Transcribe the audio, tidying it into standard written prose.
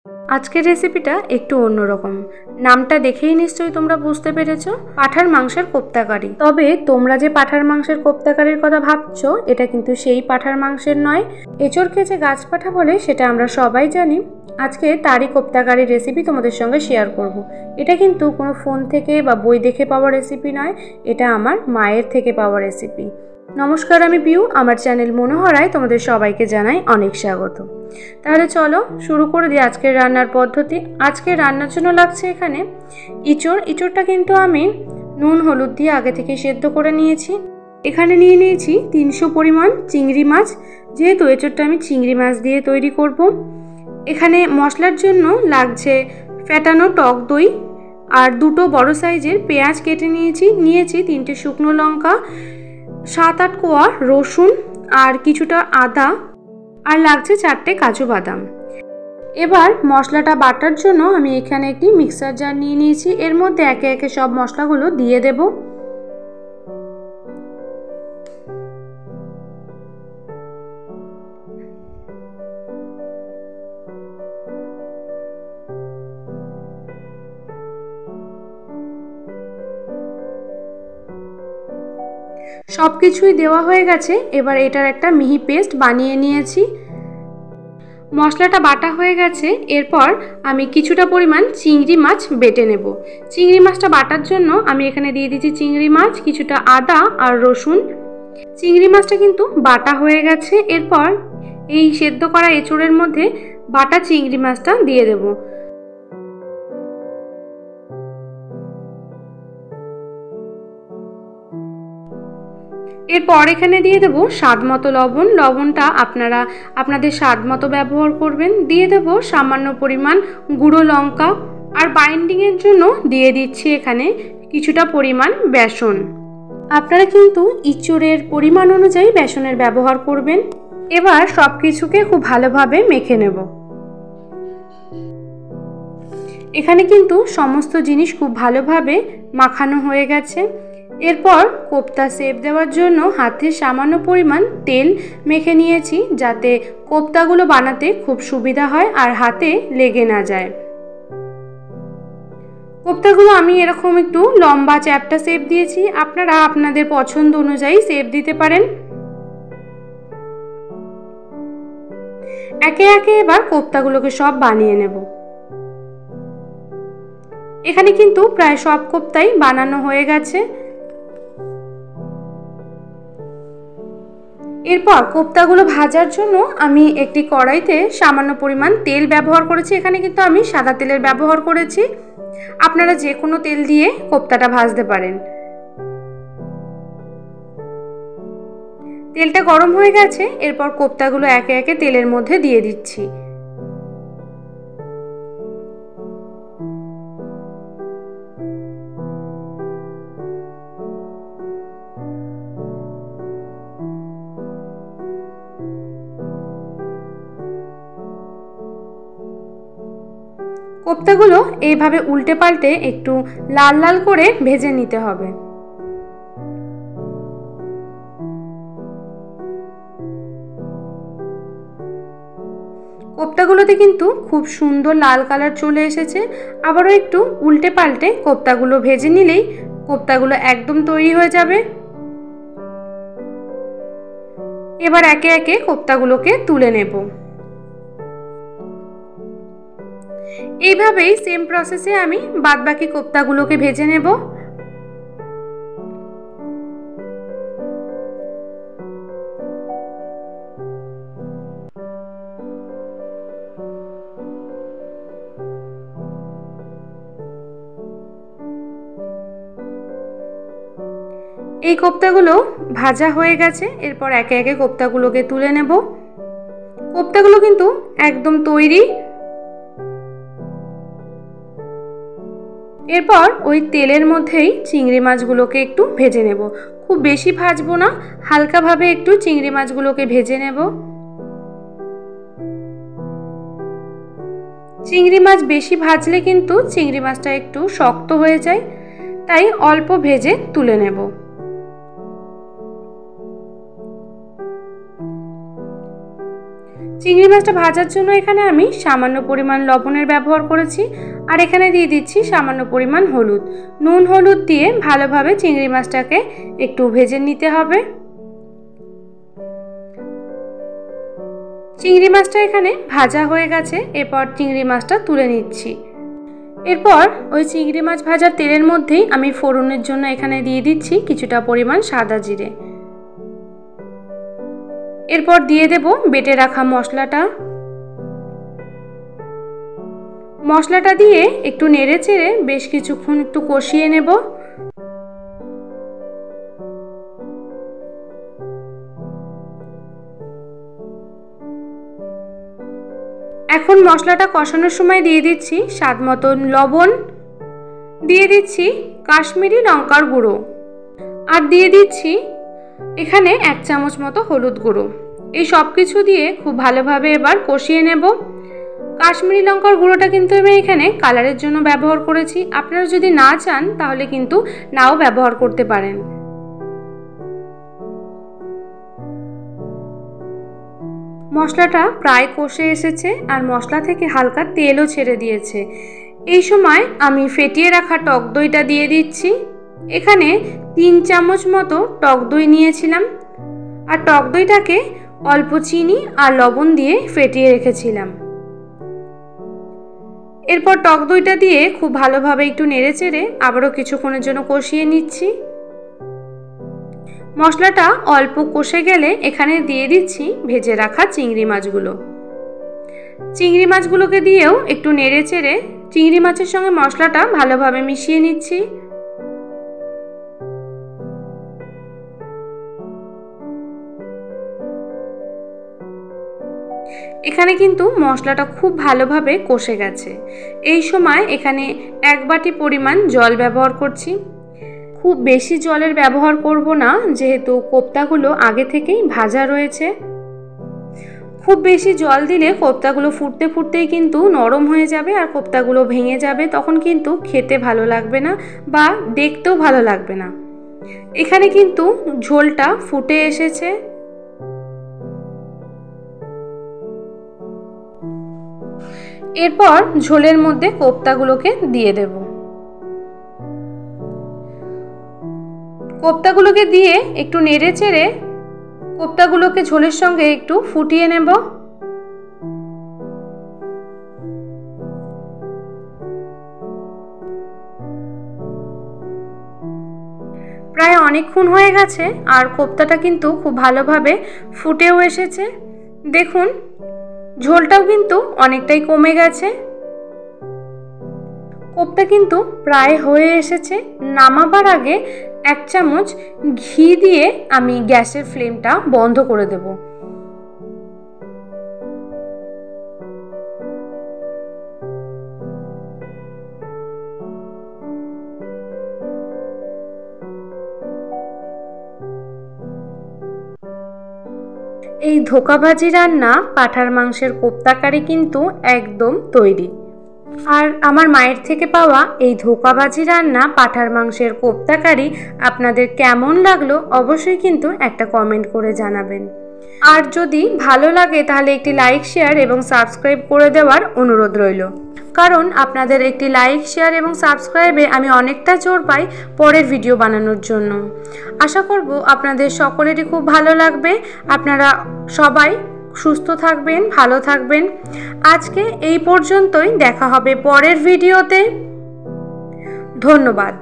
আজকের রেসিপিটা একটু অন্যরকম। নামটা দেখেই নিশ্চয়ই তোমরা বুঝতে পেরেছো, পাঁঠার মাংসের কোপ্তাকারি। তবে তোমরা যে পাঁঠার মাংসের কোপ্তাকারির কথা ভাবছো, এটা কিন্তু সেই পাঁঠার মাংসের নয়। এঁচোড়কে যে গাছ পাঁঠা বলে সেটা আমরা সবাই জানি। আজকে তারই কোপ্তাকারির রেসিপি তোমাদের সঙ্গে শেয়ার করব। এটা কিন্তু কোনো ফোন থেকে বা বই দেখে পাওয়া রেসিপি নয়, এটা আমার মায়ের থেকে পাওয়া রেসিপি। নমস্কার, আমি পিউ। আমার চ্যানেল মনোহরায় তোমাদের সবাইকে জানাই অনেক স্বাগত। তাহলে চলো শুরু করে দিই আজকের রান্নার পদ্ধতি। আজকে রান্নার জন্য লাগছে এখানে ইঁচড়টা কিন্তু আমি নুন হলুদ দিয়ে আগে থেকে সেদ্ধ করে নিয়েছি। এখানে নিয়ে নিয়েছি 300 পরিমাণ চিংড়ি মাছ, যেহেতু এঁচড়টা আমি চিংড়ি মাছ দিয়ে তৈরি করব। এখানে মশলার জন্য লাগছে ফ্যাটানো টক দই আর 2টো বড় সাইজের পেঁয়াজ কেটে নিয়েছি 3টে শুকনো লঙ্কা, 7-8 কোয়া রসুন আর কিছুটা আদা, আর লাগছে 4টে কাজু বাদাম। এবার মশলাটা বাটার জন্য আমি এখানে একটি মিক্সার জার নিয়ে নিয়েছি। এর মধ্যে একে একে সব মশলাগুলো দিয়ে দেব। সবকিছুই দেওয়া হয়ে গেছে। এবার এটার একটা মিহি পেস্ট বানিয়ে নিয়েছি। মশলাটা বাটা হয়ে গেছে। এরপর আমি কিছুটা পরিমাণ চিংড়ি মাছ বেটে নেব। চিংড়ি মাছটা বাটার জন্য আমি এখানে দিয়ে দিচ্ছি চিংড়ি মাছ, কিছুটা আদা আর রসুন। চিংড়ি মাছটা কিন্তু বাটা হয়ে গেছে। এরপর এই সেদ্ধ করা এঁচোড়ের মধ্যে বাটা চিংড়ি মাছটা দিয়ে দেব। এরপর এখানে দিয়ে দেবো স্বাদ মতো লবণ। লবণটা আপনারা আপনাদের স্বাদ মতো ব্যবহার করবেন। দিয়ে দেবো সামান্য পরিমাণ গুঁড়ো লঙ্কা, আর বাইন্ডিংয়ের জন্য দিয়ে দিচ্ছি এখানে কিছুটা পরিমাণ বেসন। আপনারা কিন্তু ইঁচড়ের পরিমাণ অনুযায়ী বেসনের ব্যবহার করবেন। এবার সব কিছুকে খুব ভালোভাবে মেখে নেব। এখানে কিন্তু সমস্ত জিনিস খুব ভালোভাবে মাখানো হয়ে গেছে। এরপর কোপ্তা শেপ দেওয়ার জন্য হাতে সামান্য পরিমাণ তেল মেখে নিয়েছি, যাতে কোপ্তাগুলো বানাতে খুব সুবিধা হয় আর হাতে লেগে না যায়। কোপ্তাগুলো আমি এরকম একটু লম্বা চ্যাপ্টা শেপ দিয়েছি। আপনারা আপনাদের পছন্দ অনুযায়ী শেপ দিতে পারেন। একে একে এবার কোপ্তাগুলোকে সব বানিয়ে নেব। এখানে কিন্তু প্রায় সব কোপ্তাই বানানো হয়ে গেছে। এরপর কোপ্তাগুলো ভাজার জন্য আমি একটি কড়াইতে সামান্য পরিমাণ তেল ব্যবহার করেছি। এখানে কিন্তু আমি সাদা তেলের ব্যবহার করেছি। আপনারা যে কোনো তেল দিয়ে কোপ্তাটা ভাজতে পারেন। তেলটা গরম হয়ে গেছে। এরপর কোপ্তাগুলো একে একে তেলের মধ্যে দিয়ে দিচ্ছি। কোপ্তাগুলো এইভাবে উল্টে পাল্টে একটু লাল লাল করে ভেজে নিতে হবে। কোপ্তাগুলোতে কিন্তু খুব সুন্দর লাল কালার চলে এসেছে। আবারও একটু উল্টে পাল্টে কোপ্তাগুলো ভেজে নিলেই কোপ্তাগুলো একদম তৈরি হয়ে যাবে। এবার একে একে কোপ্তাগুলোকে তুলে নেব। এইভাবেই সেম প্রসেসে আমি বাদবাকি কোপ্তাগুলোকে ভেজে নেব। এই কোপ্তাগুলো ভাজা হয়ে গেছে। এরপর একে একে কোপ্তাগুলোকে তুলে নেব। কোপ্তাগুলো কিন্তু একদম তৈরি। এরপর ওই তেলের মধ্যেই চিংড়ি মাছগুলোকে একটু ভেজে নেব। খুব বেশি ভাজবো না, হালকাভাবে একটু চিংড়ি মাছগুলোকে ভেজে নেব। চিংড়ি মাছ বেশি ভাজলে কিন্তু চিংড়ি মাছটা একটু শক্ত হয়ে যায়, তাই অল্প ভেজে তুলে নেব। চিংড়ি মাছটা ভাজার জন্য এখানে আমি সামান্য পরিমাণ লবণের ব্যবহার করেছি, আর এখানে দিয়ে দিচ্ছি সামান্য পরিমাণ হলুদ। নুন হলুদ দিয়ে ভালোভাবে চিংড়ি মাছটাকে একটু ভেজে নিতে হবে। চিংড়ি মাছটা এখানে ভাজা হয়ে গেছে, এরপর চিংড়ি মাছটা তুলে নিচ্ছি। এরপর ওই চিংড়ি মাছ ভাজার তেলের মধ্যেই আমি ফোড়নের জন্য এখানে দিয়ে দিচ্ছি কিছুটা পরিমাণ সাদা জিরে। এরপর দিয়ে দেব বেটে রাখা মশলাটা। মশলাটা দিয়ে একটু নেড়ে চেড়ে বেশ কিছুক্ষণ একটু কষিয়ে নেব। এখন মশলাটা কষানোর সময় দিয়ে দিচ্ছি স্বাদ মতন লবণ, দিয়ে দিচ্ছি কাশ্মীরি লঙ্কার গুঁড়ো, আর দিয়ে দিচ্ছি এখানে 1 চামচ মতো হলুদ গুঁড়ো। এই সব কিছু দিয়ে খুব ভালোভাবে এবার কষিয়ে নেব। কাশ্মীরি লঙ্কার গুঁড়োটা কিন্তু আমি এখানে কালারের জন্য ব্যবহার করেছি, আপনারা যদি না চান তাহলে কিন্তু নাও ব্যবহার করতে পারেন। মশলাটা প্রায় কষে এসেছে আর মশলা থেকে হালকা তেলও ছেড়ে দিয়েছে। এই সময় আমি ফেটিয়ে রাখা টক দইটা দিয়ে দিচ্ছি। এখানে 3 চামচ মতো টক দই নিয়েছিলাম, আর টক দইটাকে অল্প চিনি আর লবণ দিয়ে ফেটিয়ে রেখেছিলাম। এরপর টক দইটা দিয়ে খুব ভালোভাবে একটু নেড়ে চেড়ে আবারও কিছুক্ষণের জন্য কষিয়ে নিচ্ছি। মশলাটা অল্প কষে গেলে এখানে দিয়ে দিচ্ছি ভেজে রাখা চিংড়ি মাছগুলো। চিংড়ি মাছগুলোকে দিয়েও একটু নেড়ে চেড়ে চিংড়ি মাছের সঙ্গে মশলাটা ভালোভাবে মিশিয়ে নিচ্ছি। এখানে কিন্তু মশলাটা খুব ভালোভাবে কষে গেছে। এই সময় এখানে 1 বাটি পরিমাণ জল ব্যবহার করছি। খুব বেশি জলের ব্যবহার করব না, যেহেতু কোপ্তাগুলো আগে থেকেই ভাজা রয়েছে। খুব বেশি জল দিলে কোপ্তাগুলো ফুটতে ফুটতেই কিন্তু নরম হয়ে যাবে আর কোপ্তাগুলো ভেঙে যাবে, তখন কিন্তু খেতে ভালো লাগবে না বা দেখতেও ভালো লাগবে না। এখানে কিন্তু ঝোলটা ফুটে এসেছে। এরপর ঝোলের মধ্যে কোপ্তাগুলোকে দিয়ে দেব। কোপ্তাগুলোকে দিয়ে একটু নেড়ে চেড়ে কোপ্তাগুলোকে ঝোলের সঙ্গে একটু ফুটিয়ে নেব। প্রায় অনেকক্ষণ হয়ে গেছে আর কোপ্তাটা কিন্তু খুব ভালোভাবে ফুটেও এসেছে। দেখুন ঝোলটাও কিন্তু অনেকটাই কমে গেছে। কোপ্তা কিন্তু প্রায় হয়ে এসেছে। নামাবার আগে 1 চামচ ঘি দিয়ে আমি গ্যাসের ফ্লেমটা বন্ধ করে দেব। এই ধোঁকাবাজি রান্না পাঁঠার মাংসের কোপ্তা কারি কিন্তু একদম তৈরি। আর আমার মায়ের থেকে পাওয়া এই ধোঁকাবাজি রান্না পাঁঠার মাংসের কোপ্তা কারি আপনাদের কেমন লাগলো অবশ্যই কিন্তু একটা কমেন্ট করে জানাবেন। আর যদি ভালো লাগে তাহলে একটি লাইক, শেয়ার এবং সাবস্ক্রাইব করে দেওয়ার অনুরোধ রইল, কারণ আপনাদের একটি লাইক, শেয়ার এবং সাবস্ক্রাইবে আমি অনেকটা জোর পাই পরের ভিডিও বানানোর জন্য। আশা করব আপনাদের সকলেরই খুব ভালো লাগবে। আপনারা সবাই সুস্থ থাকবেন, ভালো থাকবেন। আজকে এই পর্যন্তই, দেখা হবে পরের ভিডিওতে। ধন্যবাদ।